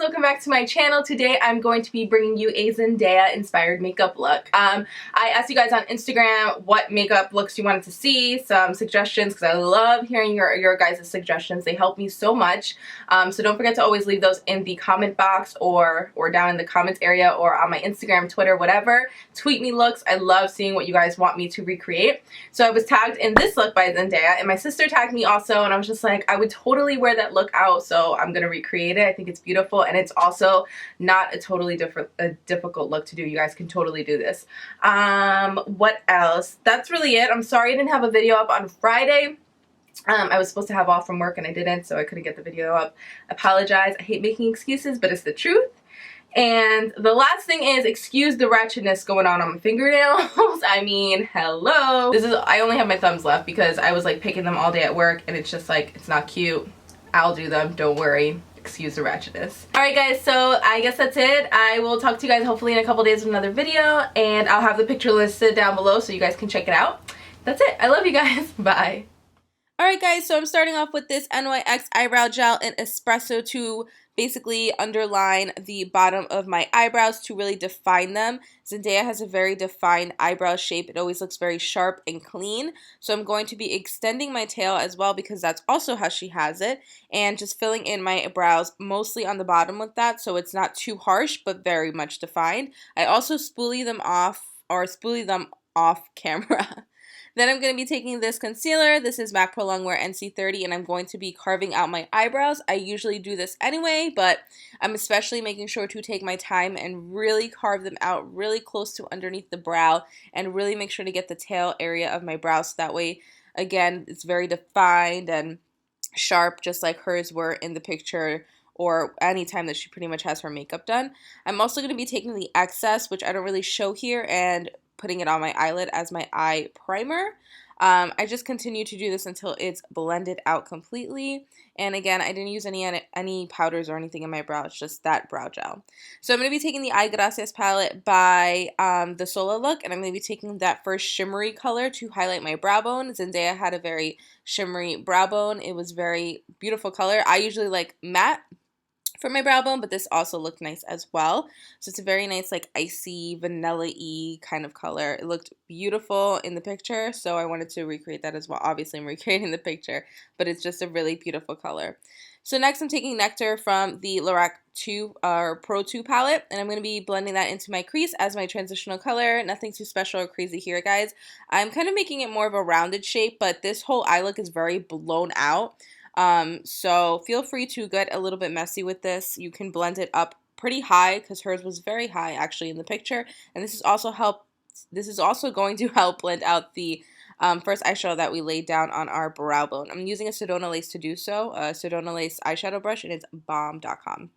welcome back to my channel. Today I'm going to be bringing you a Zendaya inspired makeup look. I asked you guys on Instagram what makeup looks you wanted to see, some suggestions, because I love hearing your guys' suggestions. They help me so much. So don't forget to always leave those in the comment box or down in the comments area or on my Instagram, Twitter, whatever. Tweet me looks. I love seeing what you guys want me to recreate. So I was tagged in this look by Zendaya, and my sister tagged me also, and I was just like, I would totally wear that look out, so I'm gonna recreate it. I think it's beautiful, and it's also not a totally difficult look to do. You guys can totally do this. What else? That's really it. I'm sorry I didn't have a video up on Friday. I was supposed to have off from work and I didn't, so I couldn't get the video up. Apologize. I hate making excuses, but it's the truth. And the last thing is, excuse the ratchetness going on my fingernails. I mean, hello. I only have my thumbs left because I was like picking them all day at work, and it's just like, it's not cute. I'll do them, don't worry. Excuse the ratchetness. Alright guys, so I guess that's it. I will talk to you guys hopefully in a couple days with another video, and I'll have the picture listed down below so you guys can check it out. That's it. I love you guys. Bye. Alright guys, so I'm starting off with this NYX Eyebrow Gel in Espresso to basically underline the bottom of my eyebrows to really define them. Zendaya has a very defined eyebrow shape. It always looks very sharp and clean. So I'm going to be extending my tail as well because that's also how she has it. And just filling in my brows mostly on the bottom with that so it's not too harsh but very much defined. I also spoolie them off camera. Then I'm going to be taking this concealer. This is MAC Prolong Wear NC30, and I'm going to be carving out my eyebrows. I usually do this anyway, but I'm especially making sure to take my time and really carve them out really close to underneath the brow and really make sure to get the tail area of my brows so that way, again, it's very defined and sharp just like hers were in the picture or any time that she pretty much has her makeup done. I'm also going to be taking the excess, which I don't really show here, and putting it on my eyelid as my eye primer. I just continue to do this until it's blended out completely. And again, I didn't use any powders or anything in my brow. It's just that brow gel. So I'm going to be taking the Gracias palette by the Sola look, and I'm going to be taking that first shimmery color to highlight my brow bone. Zendaya had a very shimmery brow bone. It was very beautiful color. I usually like matte for my brow bone, but this also looked nice as well. So it's a very nice like icy vanilla-y kind of color. It looked beautiful in the picture, so I wanted to recreate that as well. Obviously I'm recreating the picture, but it's just a really beautiful color. So next I'm taking Nectar from the LORAC Pro 2 palette, and I'm going to be blending that into my crease as my transitional color. Nothing too special or crazy here, guys. I'm kind of making it more of a rounded shape, but this whole eye look is very blown out. So feel free to get a little bit messy with this. You can blend it up pretty high because hers was very high actually in the picture, and this is also going to help blend out the first eyeshadow that we laid down on our brow bone. I'm using a Sedona Lace to do so, a Sedona Lace eyeshadow brush, and it's bomb.com.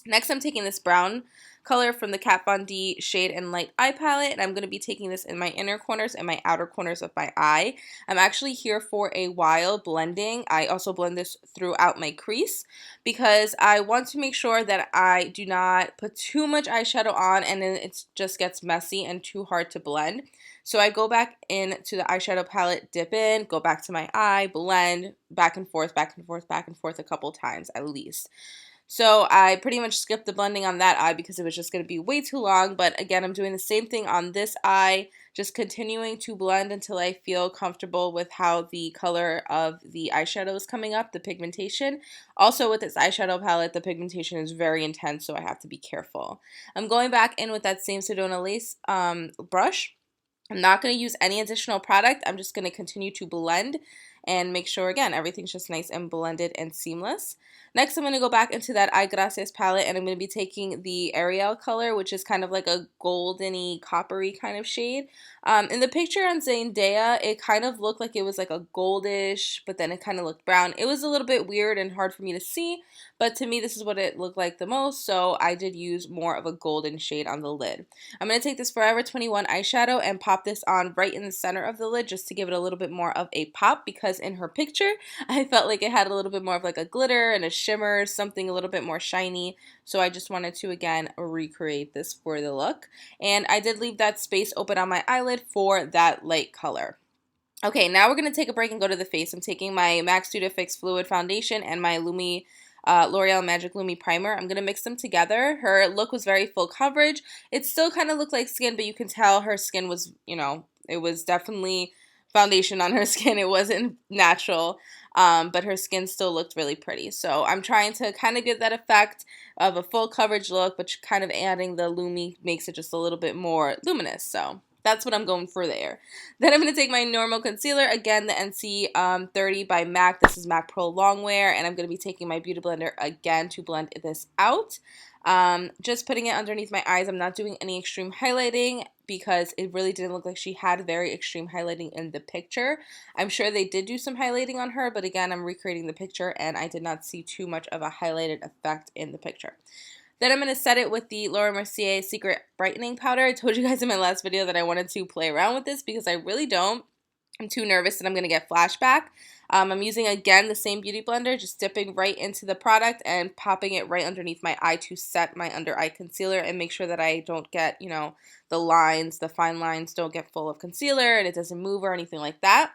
Next, I'm taking this brown color from the Kat Von D Shade and Light Eye Palette, and I'm going to be taking this in my inner corners and my outer corners of my eye. I'm actually here for a while blending. I also blend this throughout my crease because I want to make sure that I do not put too much eyeshadow on and then it just gets messy and too hard to blend. So I go back into the eyeshadow palette, dip in, go back to my eye, blend, back and forth, back and forth, back and forth a couple times at least. So I pretty much skipped the blending on that eye because it was just going to be way too long. But again, I'm doing the same thing on this eye, just continuing to blend until I feel comfortable with how the color of the eyeshadow is coming up, the pigmentation. Also with this eyeshadow palette, the pigmentation is very intense, so I have to be careful. I'm going back in with that same Sedona Lace brush. I'm not going to use any additional product. I'm just going to continue to blend and make sure, again, everything's just nice and blended and seamless. Next, I'm going to go back into that Gracias palette, and I'm going to be taking the Ariel color, which is kind of like a golden-y, coppery kind of shade. In the picture on Zendaya, it kind of looked like it was like a goldish, but then it kind of looked brown. It was a little bit weird and hard for me to see, but to me, this is what it looked like the most, so I did use more of a golden shade on the lid. I'm going to take this Forever 21 eyeshadow and pop this on right in the center of the lid just to give it a little bit more of a pop, because in her picture, I felt like it had a little bit more of like a glitter and a shimmer, something a little bit more shiny. So I just wanted to, again, recreate this for the look. And I did leave that space open on my eyelid for that light color. Okay, now we're going to take a break and go to the face. I'm taking my MAC Studio Fix Fluid Foundation and my Lumi L'Oreal Magic Lumi Primer. I'm going to mix them together. Her look was very full coverage. It still kind of looked like skin, but you can tell her skin was, you know, it was definitely foundation on her skin. It wasn't natural, but her skin still looked really pretty. So I'm trying to kind of get that effect of a full coverage look, but kind of adding the Lumi makes it just a little bit more luminous. So that's what I'm going for there. Then I'm going to take my normal concealer, again, the NC30 by MAC. This is MAC Prolong Wear, and I'm going to be taking my Beauty Blender again to blend this out. Just putting it underneath my eyes. I'm not doing any extreme highlighting because it really didn't look like she had very extreme highlighting in the picture. I'm sure they did do some highlighting on her, but again, I'm recreating the picture and I did not see too much of a highlighted effect in the picture. Then I'm going to set it with the Laura Mercier Secret Brightening Powder. I told you guys in my last video that I wanted to play around with this because I really don't. I'm too nervous that I'm going to get flashback. I'm using, again, the same Beauty Blender, just dipping right into the product and popping it right underneath my eye to set my under eye concealer and make sure that I don't get, you know, the lines, the fine lines don't get full of concealer and it doesn't move or anything like that.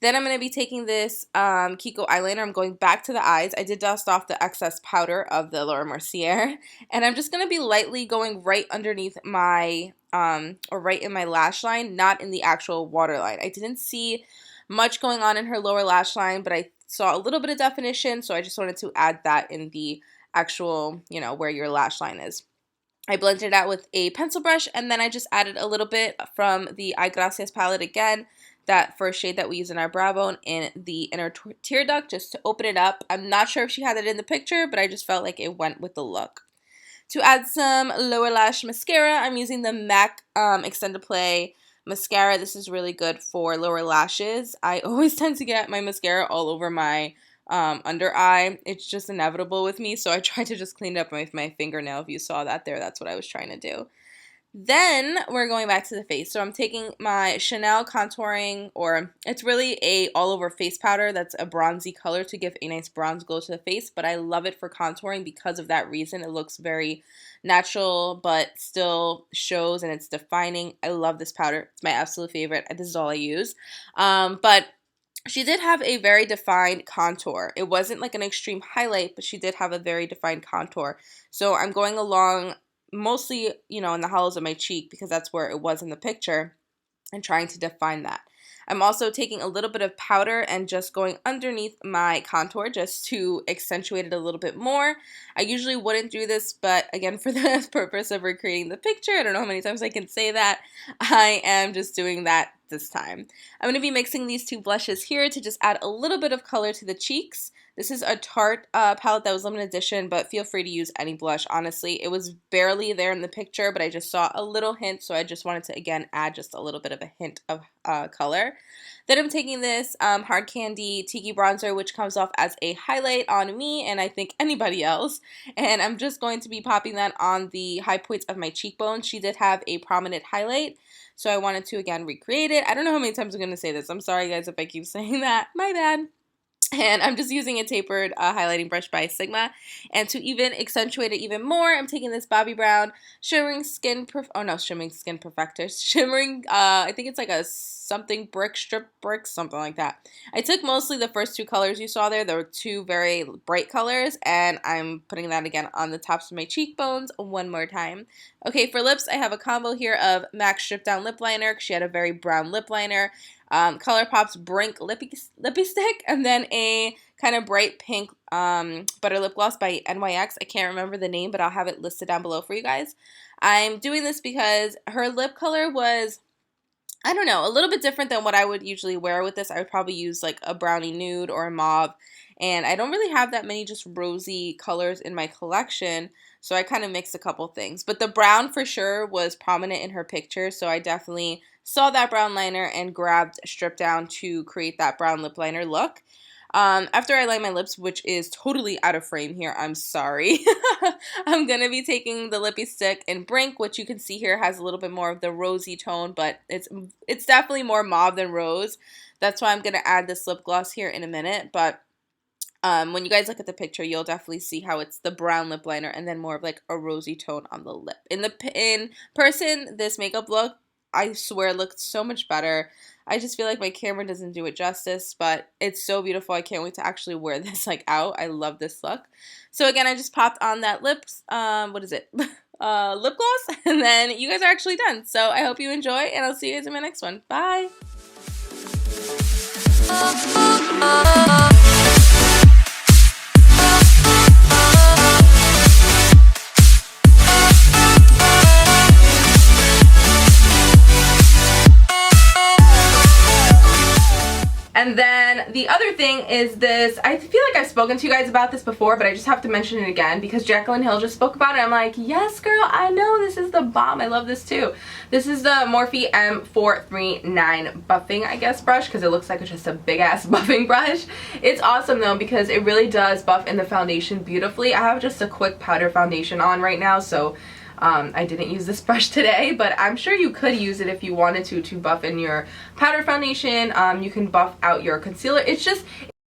Then I'm going to be taking this Kiko eyeliner. I'm going back to the eyes. I did dust off the excess powder of the Laura Mercier. And I'm just going to be lightly going right underneath my, or right in my lash line, not in the actual waterline. I didn't see much going on in her lower lash line, but I saw a little bit of definition, so I just wanted to add that in the actual, you know, where your lash line is. I blended it out with a pencil brush, and then I just added a little bit from the Gracias palette again, that first shade that we use in our brow bone in the inner tear duct, just to open it up. I'm not sure if she had it in the picture, but I just felt like it went with the look. To add some lower lash mascara, I'm using the MAC Extend to Play mascara. This is really good for lower lashes. I always tend to get my mascara all over my under eye. It's just inevitable with me, so I tried to just clean it up with my fingernail. If you saw that there, that's what I was trying to do. Then we're going back to the face. So I'm taking my Chanel contouring, or it's really a all over face powder that's a bronzy color to give a nice bronze glow to the face, but I love it for contouring because of that reason. It looks very natural but still shows and it's defining. I love this powder. It's my absolute favorite. This is all I use. But she did have a very defined contour. It wasn't like an extreme highlight, but she did have a very defined contour. So I'm going along mostly, you know, in the hollows of my cheek because that's where it was in the picture and trying to define that. I'm also taking a little bit of powder and just going underneath my contour just to accentuate it a little bit more. I usually wouldn't do this, but again, for the purpose of recreating the picture, I don't know how many times I can say that, I am just doing that this time. I'm going to be mixing these two blushes here to just add a little bit of color to the cheeks. This is a Tarte palette that was limited edition, but feel free to use any blush, honestly. It was barely there in the picture, but I just saw a little hint, so I just wanted to, again, add just a little bit of a hint of color. Then I'm taking this Hard Candy Tiki bronzer, which comes off as a highlight on me, and I think anybody else, and I'm just going to be popping that on the high points of my cheekbones. She did have a prominent highlight, so I wanted to, again, recreate it. I don't know how many times I'm going to say this. I'm sorry, guys, if I keep saying that. My bad. And I'm just using a tapered highlighting brush by Sigma. And to even accentuate it even more, I'm taking this Bobbi Brown Shimmering Skin Perfector. Shimmering, I think it's like a something brick, strip brick, something like that. I took mostly the first two colors you saw there. There were two very bright colors. And I'm putting that again on the tops of my cheekbones one more time. Okay, for lips, I have a combo here of MAC Stripdown Lipliner. She had a very brown lip liner. ColourPop's Brink Lippy Stick, and then a kind of bright pink butter lip gloss by NYX. I can't remember the name, but I'll have it listed down below for you guys. I'm doing this because her lip color was, I don't know, a little bit different than what I would usually wear with this. I would probably use like a brownie nude or a mauve, and I don't really have that many just rosy colors in my collection, so I kind of mixed a couple things. But the brown for sure was prominent in her picture, so I definitely saw that brown liner and grabbed Stripdown to create that brown lip liner look. After I line my lips, which is totally out of frame here, I'm sorry, I'm going to be taking the Lippy Stick in Brink, which you can see here has a little bit more of the rosy tone, but it's definitely more mauve than rose. That's why I'm going to add this lip gloss here in a minute, but when you guys look at the picture, you'll definitely see how it's the brown lip liner and then more of like a rosy tone on the lip. In person, this makeup look, I swear, looked so much better. I just feel like my camera doesn't do it justice, but it's so beautiful. I can't wait to actually wear this like out. I love this look. So again, I just popped on that lips, what is it? Lip gloss, and then you guys are actually done. So I hope you enjoy, and I'll see you guys in my next one. Bye! And then the other thing is this. I feel like I've spoken to you guys about this before, but I just have to mention it again because Jaclyn Hill just spoke about it. I'm like, yes girl, I know, this is the bomb. I love this too. This is the Morphe M439 buffing, I guess, brush, because it looks like it's just a big ass buffing brush. It's awesome though because it really does buff in the foundation beautifully. I have just a quick powder foundation on right now, so I didn't use this brush today, but I'm sure you could use it if you wanted to buff in your powder foundation. You can buff out your concealer. It's just,